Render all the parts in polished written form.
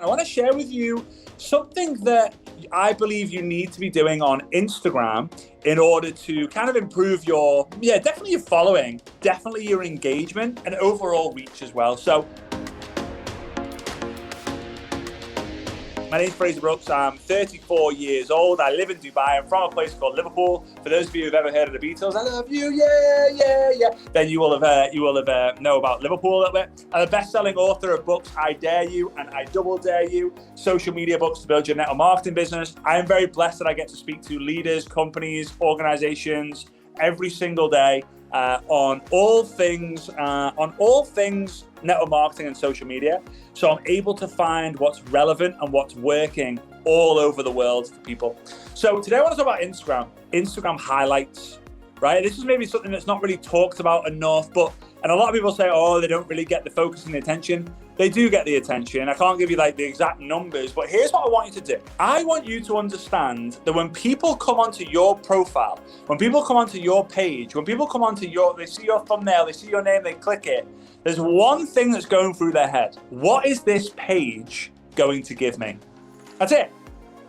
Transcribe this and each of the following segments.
I want to share with you something that I believe you need to be doing on Instagram in order to kind of improve your, definitely your following, definitely your engagement and overall reach as well. So my name's Fraser Brooks. I'm 34 years old. I live in Dubai. I'm from a place called Liverpool. For those of you who've ever heard of the Beatles, I love you, yeah. Then you will have know about Liverpool a little bit. I'm the best-selling author of books I Dare You and I Double Dare You, social media books to build your network marketing business. I am very blessed that I get to speak to leaders, companies, organizations every single day on all things network marketing and social media. So I'm able to find what's relevant and what's working all over the world for people. So today I want to talk about Instagram highlights, right? This is maybe something that's not really talked about enough, and a lot of people say, oh, they don't really get the focus and the attention. They do get the attention. I can't give you like the exact numbers, but here's what I want you to do. I want you to understand that when people come onto your profile, when people come onto your page, when people come onto they see your thumbnail, they see your name, they click it, there's one thing that's going through their head. What is this page going to give me? That's it,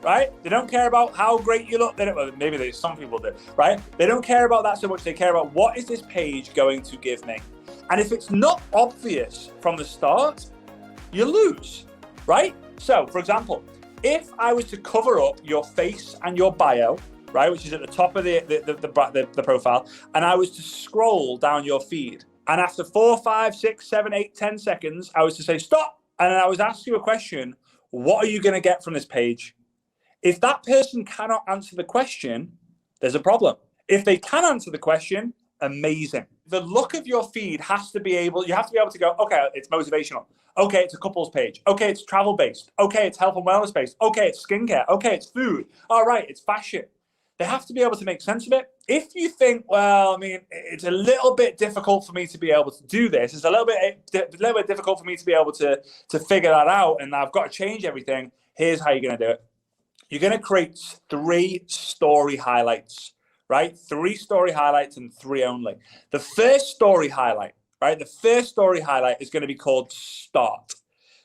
right? They don't care about how great you look. Maybe some people do, right? They don't care about that so much. They care about what is this page going to give me? And if it's not obvious from the start, you lose, right? So, for example, if I was to cover up your face and your bio, right, which is at the top of the profile, and I was to scroll down your feed, and after 4, 5, 6, 7, 8, 10 seconds, I was to say stop, and I was asked you a question, what are you going to get from this page? If that person cannot answer the question, there's a problem. If they can answer the question, amazing. The look of your feed you have to be able to go, okay, it's motivational. Okay, it's a couples page. Okay, it's travel-based. Okay, it's health and wellness-based. Okay, it's skincare. Okay, it's food. All right, it's fashion. They have to be able to make sense of it. If you think, well, I mean, it's a little bit difficult for me to be able to do this. It's a little bit difficult for me to be able to figure that out, and I've got to change everything. Here's how you're going to do it. You're going to create 3 story highlights, right? 3 story highlights and 3 only. The first story highlight, right? The first story highlight is going to be called Start.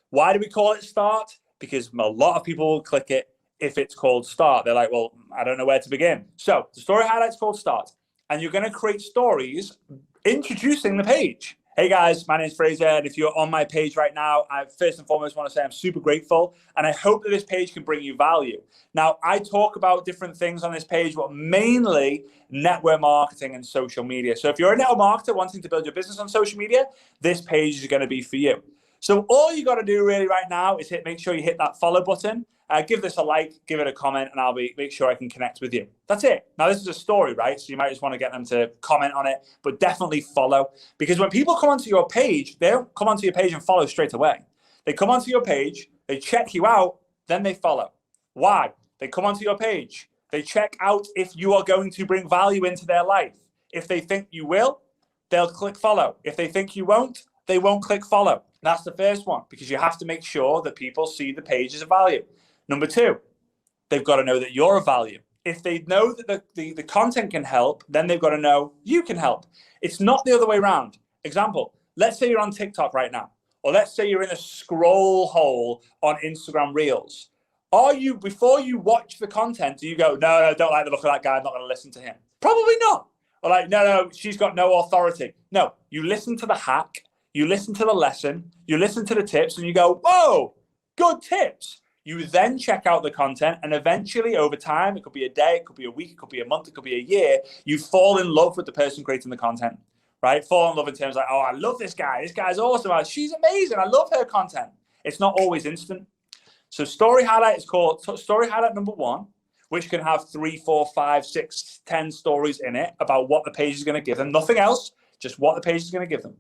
Why do we call it Start? Because a lot of people will click it if it's called Start. They're like, well, I don't know where to begin. So the story highlight's called Start. And you're going to create stories introducing the page. Hey guys, my name is Fraser, and if you're on my page right now, I first and foremost want to say I'm super grateful, and I hope that this page can bring you value. Now, I talk about different things on this page, but mainly network marketing and social media. So if you're a network marketer wanting to build your business on social media, this page is going to be for you. So all you got to do really right now is make sure you hit that follow button. Give this a like, give it a comment, and I'll make sure I can connect with you. That's it. Now, this is a story, right? So you might just want to get them to comment on it, but definitely follow. Because when people come onto your page, they don't come onto your page and follow straight away. They come onto your page, they check you out, then they follow. Why? They come onto your page. They check out if you are going to bring value into their life. If they think you will, they'll click follow. If they think you won't, they won't click follow. That's the first one, because you have to make sure that people see the page as a value. Number 2, they've got to know that you're of value. If they know that the content can help, then they've got to know you can help. It's not the other way around. Example, let's say you're on TikTok right now, or let's say you're in a scroll hole on Instagram Reels. Before you watch the content, do you go, no, don't like the look of that guy, I'm not going to listen to him? Probably not. Or like, no, she's got no authority. No, you listen to the hack, you listen to the lesson, you listen to the tips, and you go, whoa, good tips. You then check out the content, and eventually over time, it could be a day, it could be a week, it could be a month, it could be a year, you fall in love with the person creating the content, right? Fall in love in terms like, oh, I love this guy. This guy's awesome. She's amazing. I love her content. It's not always instant. So story highlight is called story highlight number 1, which can have 3, 4, 5, 6, 10 stories in it about what the page is going to give them. Nothing else, just what the page is going to give them.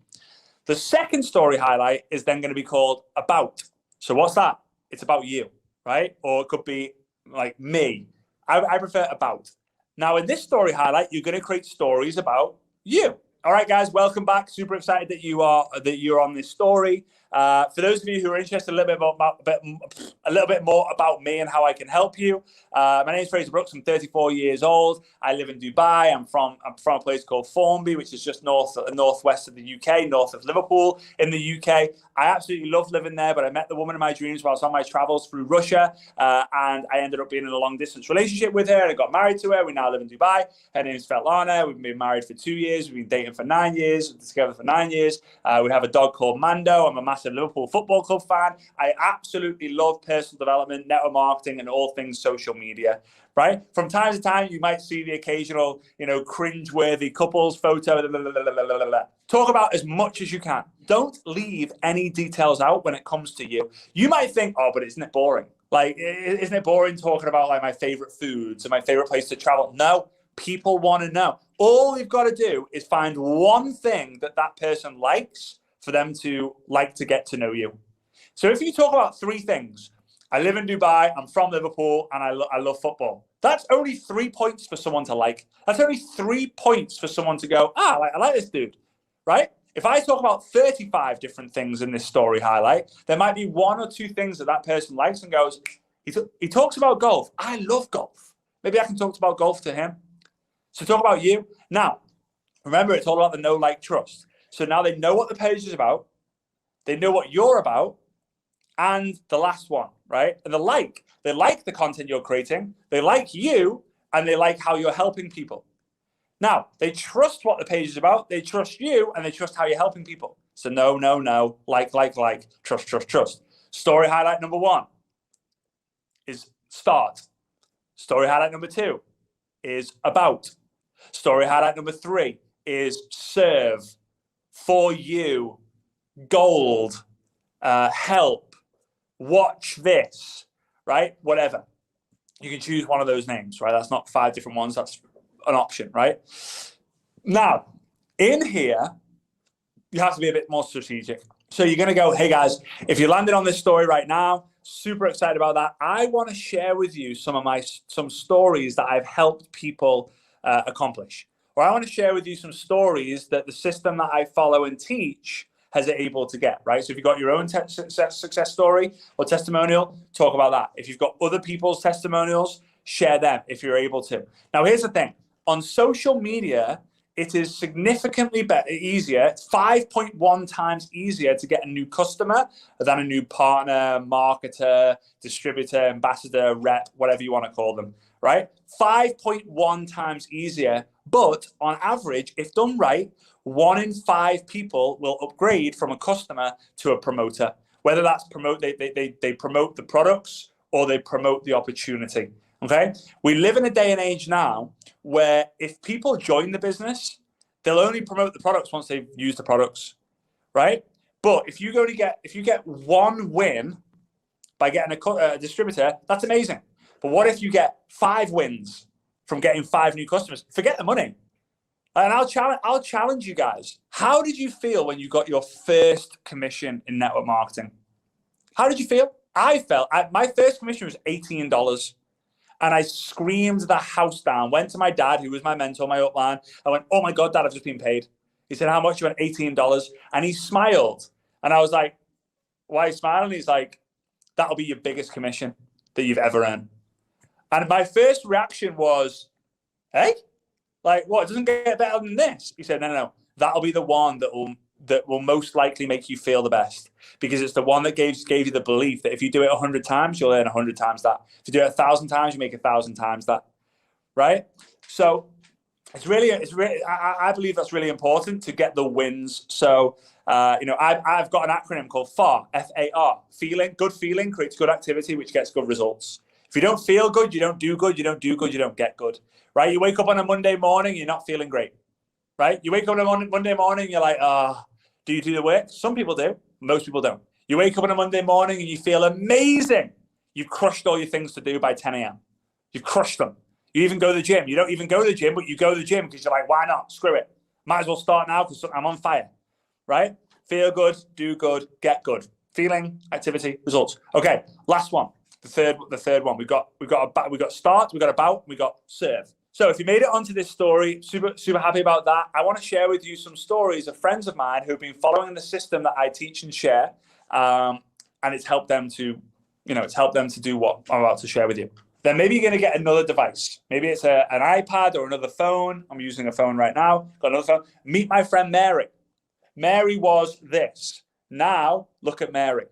The second story highlight is then going to be called About. So what's that? It's about you, right? Or it could be like me. I prefer About. Now, in this story highlight, you're going to create stories about you. All right, guys, welcome back. Super excited that you're on this story. For those of you who are interested a little bit more about me and how I can help you, my name is Fraser Brooks. I'm 34 years old. I live in Dubai. I'm from a place called Formby, which is just northwest of the UK, north of Liverpool in the UK. I absolutely love living there, but I met the woman of my dreams whilst on my travels through Russia, and I ended up being in a long-distance relationship with her, and I got married to her. We now live in Dubai. Her name is Svetlana. We've been married for 2 years. We've been dating for 9 years, together for 9 years. We have a dog called Mando. I'm a massive Liverpool Football Club fan. I absolutely love personal development, network marketing, and all things social media. Right? From time to time, you might see the occasional, cringe-worthy couples photo. Talk about as much as you can. Don't leave any details out when it comes to you. You might think, oh, but isn't it boring? Like, isn't it boring talking about like my favorite foods and my favorite place to travel? No, people want to know. All you've got to do is find one thing that person likes for them to like to get to know you. So if you talk about 3 things, I live in Dubai, I'm from Liverpool, and I love football. That's only 3 points for someone to like. That's only 3 points for someone to go, I like this dude, right? If I talk about 35 different things in this story highlight, there might be 1 or 2 things that person likes and goes, he talks about golf. I love golf. Maybe I can talk about golf to him. So talk about you. Now, remember, it's all about the know, like, trust. So now they know what the page is about. They know what you're about. And the last one, right? And they like the content you're creating. They like you, and they like how you're helping people. Now, they trust what the page is about. They trust you, and they trust how you're helping people. So no, like, trust. Story highlight number 1 is start. Story highlight number 2 is about. Story highlight number 3 is serve, for you, gold, help, watch this, right? Whatever. You can choose one of those names, right? That's not 5 different ones. That's an option, right? Now, in here, you have to be a bit more strategic. So you're going to go, hey guys, if you landed on this story right now, super excited about that. I want to share with you some stories that I've helped people accomplish. Or I want to share with you some stories that the system that I follow and teach has it able to get, right? So if you've got your own success story or testimonial, talk about that. If you've got other people's testimonials, share them if you're able to. Now, here's the thing. On social media, it is significantly easier. It's 5.1 times easier to get a new customer than a new partner, marketer, distributor, ambassador, rep, whatever you want to call them, right? 5.1 times easier. But on average, if done right, 1 in 5 people will upgrade from a customer to a promoter. Whether that's they promote the products or they promote the opportunity. Okay, we live in a day and age now where if people join the business, they'll only promote the products once they've used the products, right? But if you get 1 win by getting a distributor, that's amazing. But what if you get 5 wins from getting 5 new customers? Forget the money. And I'll challenge you guys. How did you feel when you got your first commission in network marketing? How did you feel? My first commission was $18. And I screamed the house down, went to my dad, who was my mentor, my upline. I went, oh my God, Dad, I've just been paid. He said, how much? You went, $18. And he smiled. And I was like, why are you smiling? He's like, that'll be your biggest commission that you've ever earned. And my first reaction was, hey, like what? It doesn't get better than this. He said, no. That'll be the one that will most likely make you feel the best, because it's the one that gave you the belief that if you do it 100 times, you'll earn 100 times that. If you do it 1,000 times, you make 1,000 times that, right? So it's really, I believe that's really important to get the wins. So, I've got an acronym called FAR, F-A-R, good feeling creates good activity, which gets good results. If you don't feel good, you don't do good, you don't do good, you don't get good, right? You wake up on a Monday morning, you're not feeling great, right? You wake up on a Monday morning, you're like, do you do the work? Some people do. Most people don't. You wake up on a Monday morning and you feel amazing. You've crushed all your things to do by 10 a.m. You've crushed them. You even go to the gym. You don't even go to the gym, but you go to the gym because you're like, why not? Screw it. Might as well start now because I'm on fire, right? Feel good, do good, get good. Feeling, activity, results. Okay, last one. The third one. We got start, we got about, we got serve. So if you made it onto this story, super happy about that. I want to share with you some stories of friends of mine who've been following the system that I teach and share, and it's helped them to, do what I'm about to share with you. Then maybe you're going to get another device. Maybe it's an iPad or another phone. I'm using a phone right now. Got another phone. Meet my friend Mary. Mary was this. Now look at Mary,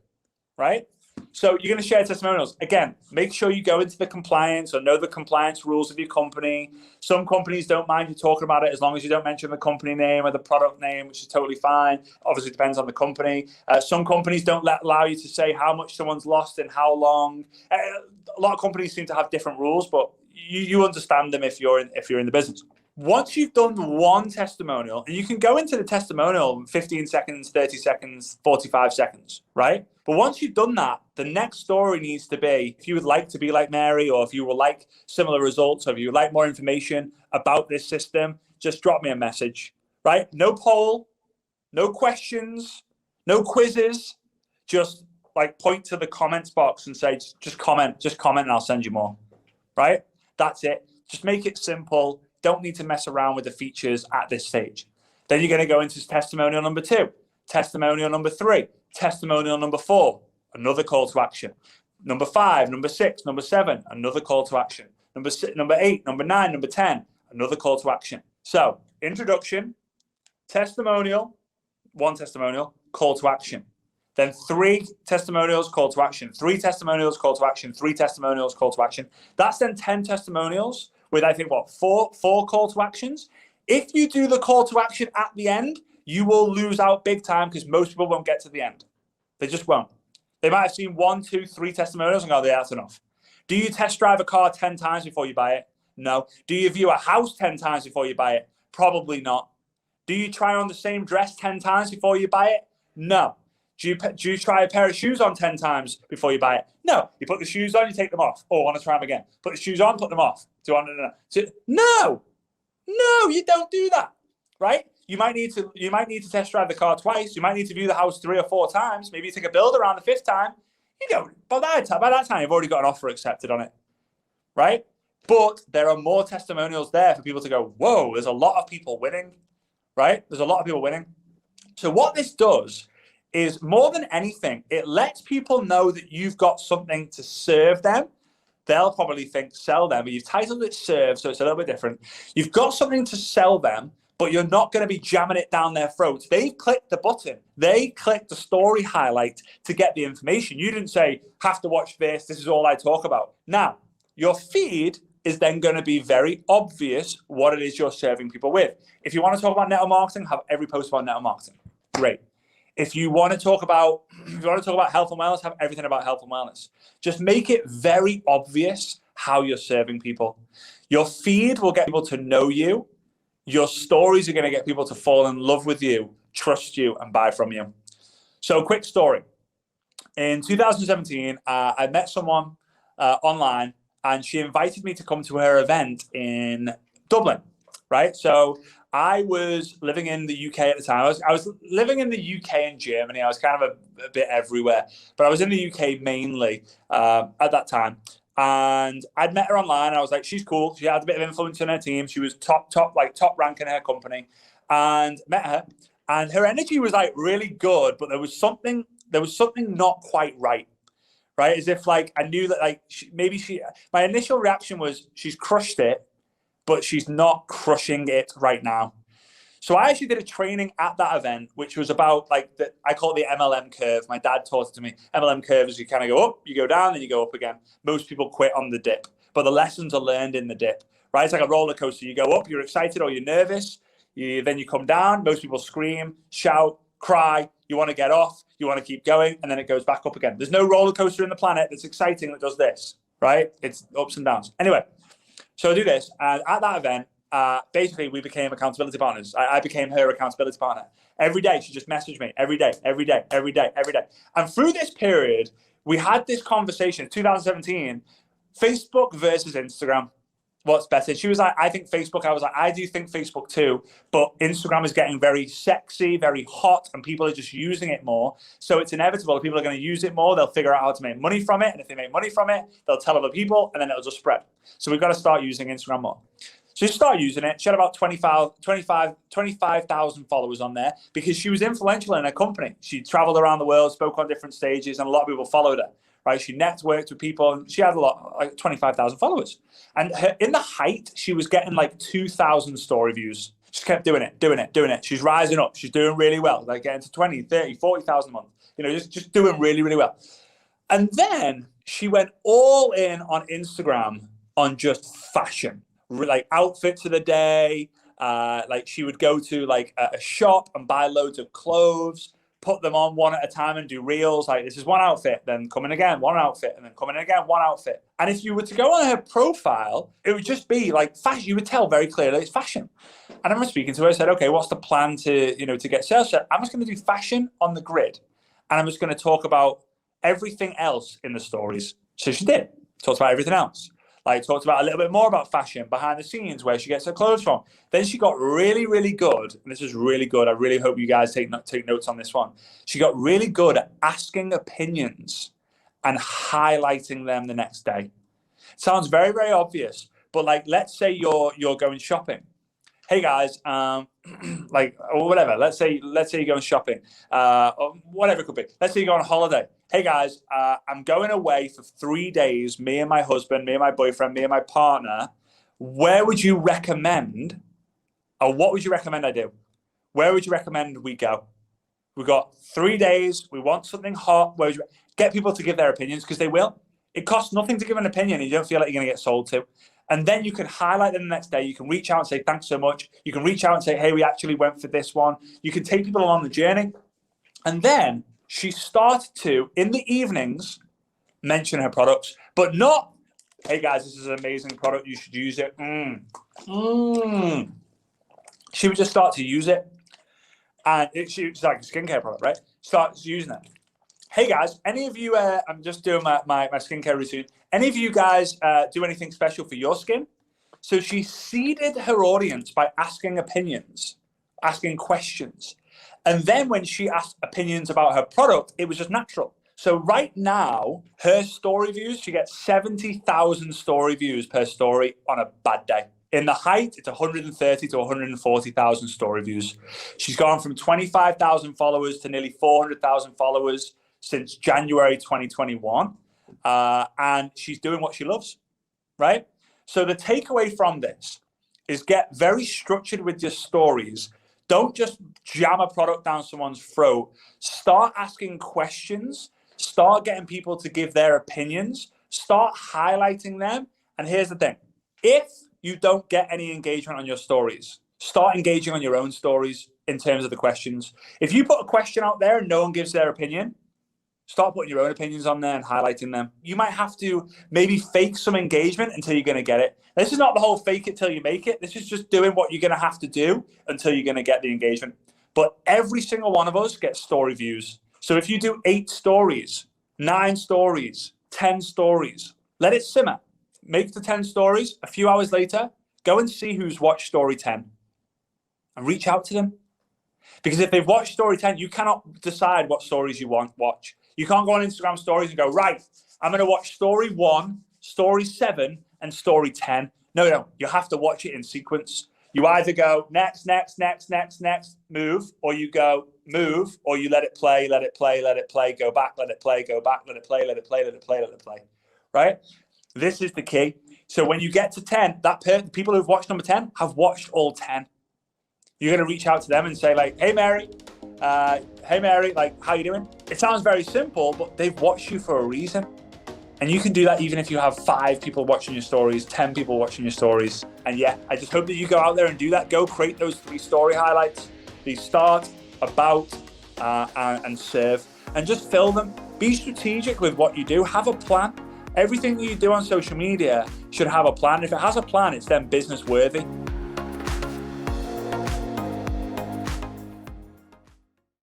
right? So you're going to share testimonials. Again, make sure you go into the compliance or know the compliance rules of your company. Some companies don't mind you talking about it as long as you don't mention the company name or the product name, which is totally fine. Obviously, it depends on the company. Some companies don't allow you to say how much someone's lost and how long. A lot of companies seem to have different rules, but you understand them if you're in the business. Once you've done one testimonial, and you can go into the testimonial in 15 seconds, 30 seconds, 45 seconds, right? But once you've done that, the next story needs to be, if you would like to be like Mary, or if you would like similar results, or if you would like more information about this system, just drop me a message, right? No poll, no questions, no quizzes, just like point to the comments box and say, just comment and I'll send you more, right? That's it. Just make it simple. Don't need to mess around with the features at this stage. Then you're going to go into testimonial number 2, testimonial number 3, testimonial number 4, another call to action. Number 5, number 6, number 7, another call to action. Number 8, number 9, number 10, another call to action. So introduction, testimonial, 1 testimonial, call to action. Then 3 testimonials, call to action. 3 testimonials, call to action. 3 testimonials, call to action. That's then 10 testimonials with, I think, four call to actions. If you do the call to action at the end, you will lose out big time because most people won't get to the end. They just won't. They might have seen 1, 2, 3 testimonials and go, yeah, that's enough. Do you test drive a car 10 times before you buy it? No. Do you view a house 10 times before you buy it? Probably not. Do you try on the same dress 10 times before you buy it? No. Do you try a pair of shoes on 10 times before you buy it? No. You put the shoes on, you take them off. Oh, I want to try them again. Put the shoes on, put them off. No, you don't do that, right? You might need to test drive the car twice. You might need to view the house 3 or 4 times. Maybe you take a build around the 5th time. By that time, you've already got an offer accepted on it, right? But there are more testimonials there for people to go, whoa, there's a lot of people winning, right? There's a lot of people winning. So what this does is, more than anything, it lets people know that you've got something to serve them. They'll probably think sell them, but you've titled it serve, so it's a little bit different. You've got something to sell them, but you're not going to be jamming it down their throats. They've clicked the button. They clicked the story highlight to get the information. You didn't say, have to watch this. This is all I talk about. Now, your feed is then going to be very obvious what it is you're serving people with. If you want to talk about network marketing, have every post about network marketing. Great. If you want to talk about health and wellness, have everything about health and wellness. Just make it very obvious how you're serving people. Your feed will get people to know you. Your stories are going to get people to fall in love with you, trust you, and buy from you. So, quick story. In 2017, I met someone online, and she invited me to come to her event in Dublin, right? So I was living in the UK at the time. I was living in the UK and Germany. I was kind of a bit everywhere, but I was in the UK mainly at that time. And I'd met her online, and I was like, she's cool. She had a bit of influence in her team. She was top rank in her company, and met her. And her energy was like really good, but there was something not quite right. Right? As if like I knew that like my initial reaction was she's crushed it, but she's not crushing it right now. So I actually did a training at that event, which was about I call it the MLM curve. My dad taught it to me. MLM curve is you kind of go up, you go down, then you go up again. Most people quit on the dip, but the lessons are learned in the dip, right? It's like a roller coaster. You go up, you're excited or you're nervous. Then you come down. Most people scream, shout, cry. You want to get off. You want to keep going, and then it goes back up again. There's no roller coaster in the planet that's exciting that does this, right? It's ups and downs. Anyway, so I do this, and at that event, basically we became accountability partners. I became her accountability partner. Every day she just messaged me, every day. And through this period, we had this conversation, 2017, Facebook versus Instagram. What's better? She was like, I think Facebook. I was like, I do think Facebook too, but Instagram is getting very sexy, very hot, and people are just using it more. So it's inevitable that people are going to use it more. They'll figure out how to make money from it. And if they make money from it, they'll tell other people, and then it'll just spread. So we've got to start using Instagram more. So she started using it. She had about 25,000 followers on there because she was influential in her company. She traveled around the world, spoke on different stages, and a lot of people followed her, right? She networked with people, and she had like 25,000 followers. And in the height, she was getting like 2,000 story views. She kept doing it. She's rising up. She's doing really well, like getting to 20, 30, 40,000 a month. Just doing really, really well. And then she went all in on Instagram on just fashion. Like outfits of the day, like she would go to like a shop and buy loads of clothes, put them on one at a time and do reels. Like, this is one outfit, then come in again, one outfit, and then come in again, one outfit. And if you were to go on her profile, it would just be like fashion. You would tell very clearly it's fashion. And I remember speaking to her, I said, okay, what's the plan to get sales? So I'm just going to do fashion on the grid, and I'm just going to talk about everything else in the stories. So she did. Talked about everything else. Like, talked about a little bit more about fashion, behind the scenes, where she gets her clothes from. Then she got really, really good, and this is really good. I really hope you guys take notes on this one. She got really good at asking opinions and highlighting them the next day. Sounds very, very obvious, but like, let's say you're going shopping. Hey guys, like, or whatever. Let's say you're going shopping, or whatever it could be. Let's say you go on holiday. Hey guys, I'm going away for 3 days. Me and my husband, me and my boyfriend, me and my partner. Where would you recommend, or what would you recommend I do? Where would you recommend we go? We got 3 days. We want something hot. Where would you get people to give their opinions? Because they will. It costs nothing to give an opinion, and you don't feel like you're going to get sold to. And then you can highlight them the next day. You can reach out and say, thanks so much. You can reach out and say, hey, we actually went for this one. You can take people along the journey. And then she started to, in the evenings, mention her products, but not, hey guys, this is an amazing product. You should use it. She would just start to use it. And it's like a skincare product, right? Starts using it. Hey guys, any of you, I'm just doing my skincare routine. Any of you guys do anything special for your skin? So she seeded her audience by asking opinions, asking questions. And then when she asked opinions about her product, it was just natural. So right now, her story views, she gets 70,000 story views per story on a bad day. In the height, it's 130 to 140,000 story views. She's gone from 25,000 followers to nearly 400,000 followers since January 2021. And she's doing what she loves, right? So the takeaway from this is get very structured with your stories. Don't just jam a product down someone's throat. Start asking questions. Start getting people to give their opinions. Start highlighting them. And here's the thing. If you don't get any engagement on your stories, start engaging on your own stories in terms of the questions. If you put a question out there and no one gives their opinion, start putting your own opinions on there and highlighting them. You might have to maybe fake some engagement until you're going to get it. This is not the whole fake it till you make it. This is just doing what you're going to have to do until you're going to get the engagement. But every single one of us gets story views. So if you do 8 stories, 9 stories, 10 stories, let it simmer. Make the 10 stories. A few hours later, go and see who's watched story 10 and reach out to them. Because if they've watched story 10, you cannot decide what stories you want to watch. You can't go on Instagram stories and go, right, I'm going to watch story 1, story 7, and story 10. No. You have to watch it in sequence. You either go next, move, or you go move, or you let it play, go back, let it play, go back, let it play. Right? This is the key. So when you get to 10, the people who've watched number 10 have watched all 10. You're going to reach out to them and say, like, hey, Mary, like, how you doing? It sounds very simple, but they've watched you for a reason. And you can do that even if you have 5 people watching your stories, 10 people watching your stories. And yeah, I just hope that you go out there and do that. Go create those 3 story highlights. These start, about, and serve. And just fill them. Be strategic with what you do. Have a plan. Everything that you do on social media should have a plan. If it has a plan, it's then business worthy.